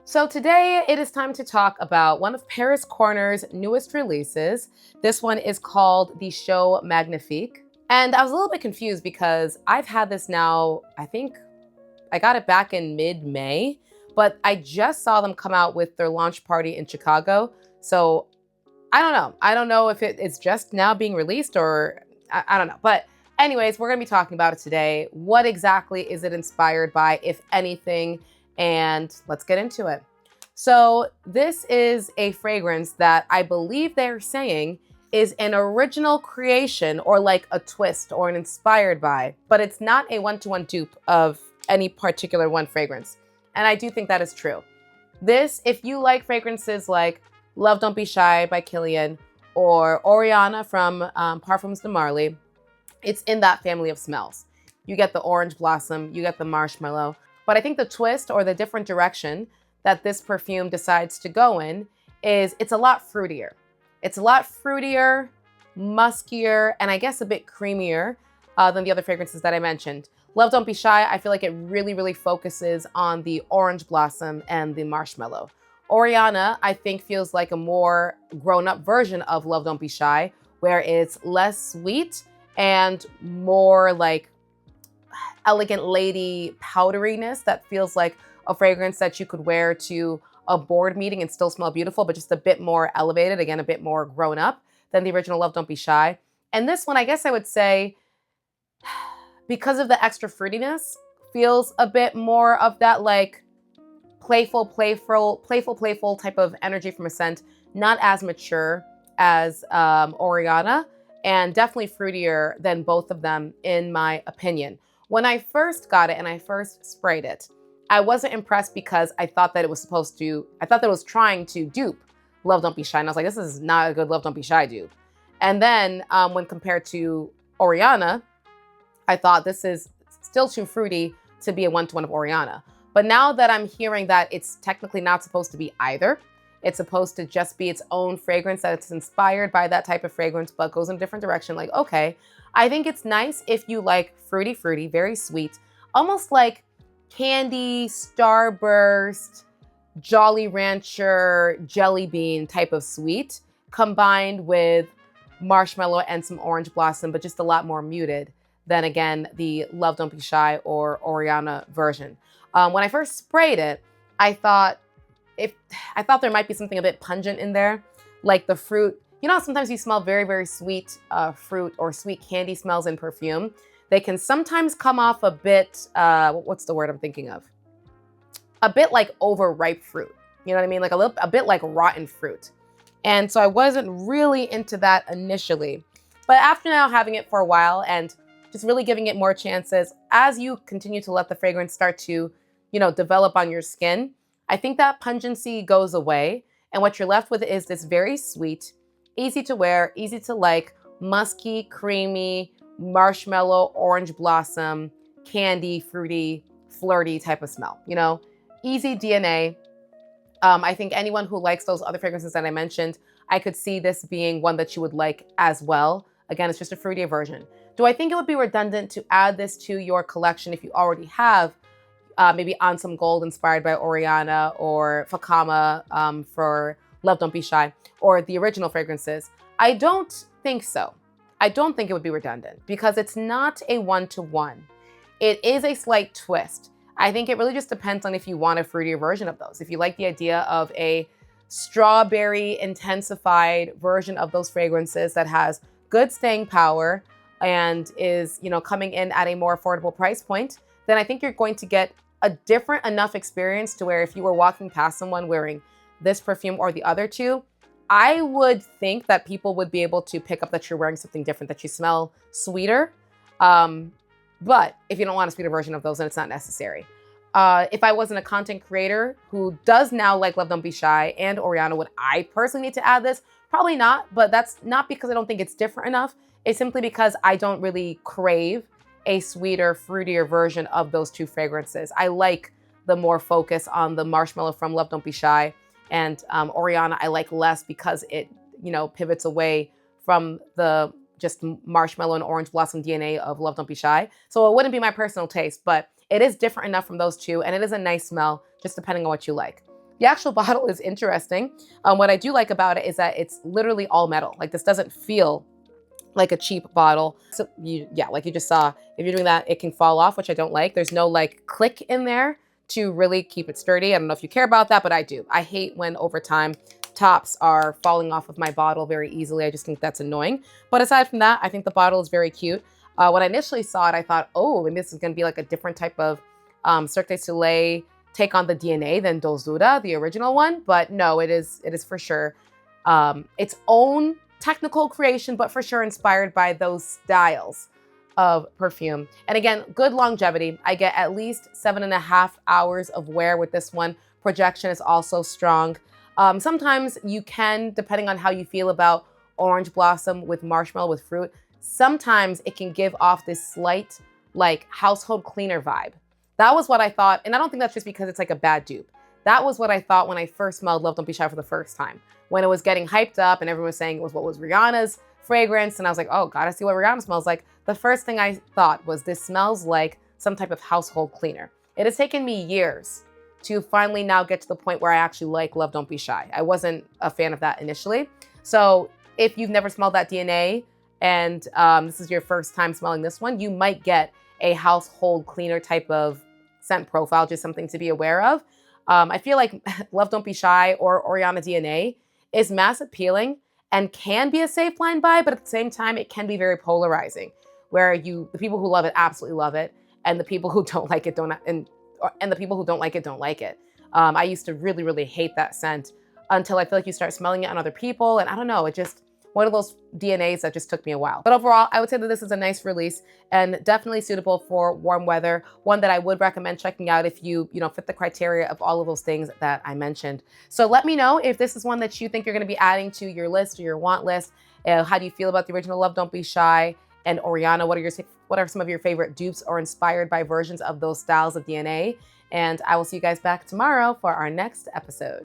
So today it is time to talk about one of Paris Corner's newest releases. This one is called the show Magnifique. And I was a little bit confused because I've had this now, I think I got it back in mid-May, but I just saw them come out with their launch party in Chicago. So I don't know. I don't know if it's just now being released or I don't know. But anyways, we're going to be talking about it today. What exactly is it inspired by, if anything? And let's get into it. So this is a fragrance that I believe they're saying is an original creation or like a twist or an inspired by, but it's not a one-to-one dupe of any particular one fragrance. And I do think that is true. This, if you like fragrances like Love Don't Be Shy by Kilian or Oriana from Parfums de Marly, it's in that family of smells. You get the orange blossom, you get the marshmallow, but I think the twist or the different direction that this perfume decides to go in is it's a lot fruitier. It's a lot fruitier, muskier, and I guess a bit creamier than the other fragrances that I mentioned. Love Don't Be Shy, I feel like it really, really focuses on the orange blossom and the marshmallow. Oriana, I think, feels like a more grown-up version of Love Don't Be Shy, where it's less sweet and more like elegant lady powderiness that feels like a fragrance that you could wear to a board meeting and still smell beautiful, but just a bit more elevated, again, a bit more grown up than the original Love Don't Be Shy. And this one, I guess I would say, because of the extra fruitiness, feels a bit more of that like playful type of energy from a scent, not as mature as Oriana, and definitely fruitier than both of them, in my opinion. When I first got it and I first sprayed it, I wasn't impressed because I thought that it was trying to dupe Love Don't Be Shy. And I was like, this is not a good Love Don't Be Shy dupe. And then when compared to Oriana, I thought this is still too fruity to be a one-to-one of Oriana. But now that I'm hearing that it's technically not supposed to be either, it's supposed to just be its own fragrance that's inspired by that type of fragrance, but goes in a different direction. Like, okay, I think it's nice if you like fruity, very sweet, almost like candy, Starburst, Jolly Rancher, Jelly Bean type of sweet, combined with marshmallow and some orange blossom, but just a lot more muted than, again, the Love Don't Be Shy or Oriana version. When I first sprayed it, I thought there might be something a bit pungent in there, like the fruit. You know, sometimes you smell very sweet fruit or sweet candy smells in perfume. They can sometimes come off a bit, what's the word I'm thinking of? A bit like overripe fruit. You know what I mean? Like a bit like rotten fruit. And so I wasn't really into that initially. But after now having it for a while and just really giving it more chances, as you continue to let the fragrance start to, develop on your skin, I think that pungency goes away. And what you're left with is this very sweet, easy to wear, easy to like, musky, creamy, marshmallow, orange blossom, candy, fruity, flirty type of smell. Easy DNA. I think anyone who likes those other fragrances that I mentioned, I could see this being one that you would like as well. Again, it's just a fruitier version. Do I think it would be redundant to add this to your collection if you already have maybe On Some Gold inspired by Oriana or Fakama for Love Don't Be Shy or the original fragrances? I don't think so. I don't think it would be redundant because it's not a one-to-one. It is a slight twist. I think it really just depends on if you want a fruitier version of those. If you like the idea of a strawberry intensified version of those fragrances that has good staying power and is, coming in at a more affordable price point, then I think you're going to get a different enough experience to where if you were walking past someone wearing this perfume or the other two, I would think that people would be able to pick up that you're wearing something different, that you smell sweeter. But if you don't want a sweeter version of those, then it's not necessary. If I wasn't a content creator who does now like Love Don't Be Shy and Oriana, would I personally need to add this? Probably not, but that's not because I don't think it's different enough. It's simply because I don't really crave a sweeter, fruitier version of those two fragrances. I like the more focus on the marshmallow from Love Don't Be Shy, and Oriana I like less because it, pivots away from the just marshmallow and orange blossom DNA of Love Don't Be Shy. So it wouldn't be my personal taste, but it is different enough from those two, and it is a nice smell, just depending on what you like. The actual bottle is interesting. What I do like about it is that it's literally all metal. Like this doesn't feel like a cheap bottle. So yeah, like you just saw, if you're doing that, it can fall off, which I don't like. There's no like click in there to really keep it sturdy. I don't know if you care about that, but I do. I hate when over time tops are falling off of my bottle very easily. I just think that's annoying. But aside from that, I think the bottle is very cute. When I initially saw it, I thought, oh, maybe this is going to be like a different type of Cirque du Soleil take on the DNA than Dulzura, the original one. But no, it is for sure its own technical creation, but for sure inspired by those styles of perfume. And again, good longevity. I get at least 7.5 hours of wear with this one. Projection is also strong. Sometimes you can, depending on how you feel about orange blossom with marshmallow with fruit, sometimes it can give off this slight like household cleaner vibe. That was what I thought. And I don't think that's just because it's like a bad dupe. That was what I thought when I first smelled Love Don't Be Shy for the first time. When it was getting hyped up and everyone was saying it was what was Rihanna's fragrance. And I was like, oh, gotta see what Rihanna smells like. The first thing I thought was this smells like some type of household cleaner. It has taken me years to finally now get to the point where I actually like Love Don't Be Shy. I wasn't a fan of that initially. So if you've never smelled that DNA and this is your first time smelling this one, you might get a household cleaner type of scent profile, just something to be aware of. I feel like Love Don't Be Shy or Oriana DNA is mass appealing and can be a safe line buy, but at the same time, it can be very polarizing, where the people who love it absolutely love it, and the people who don't like it don't, and the people who don't like it don't like it. I used to really, really hate that scent until I feel like you start smelling it on other people, and I don't know, it just one of those DNAs that just took me a while. But overall, I would say that this is a nice release and definitely suitable for warm weather. One that I would recommend checking out if you fit the criteria of all of those things that I mentioned. So let me know if this is one that you think you're gonna be adding to your list or your want list. How do you feel about the original Love Don't Be Shy and Oriana? What are some of your favorite dupes or inspired by versions of those styles of DNA? And I will see you guys back tomorrow for our next episode.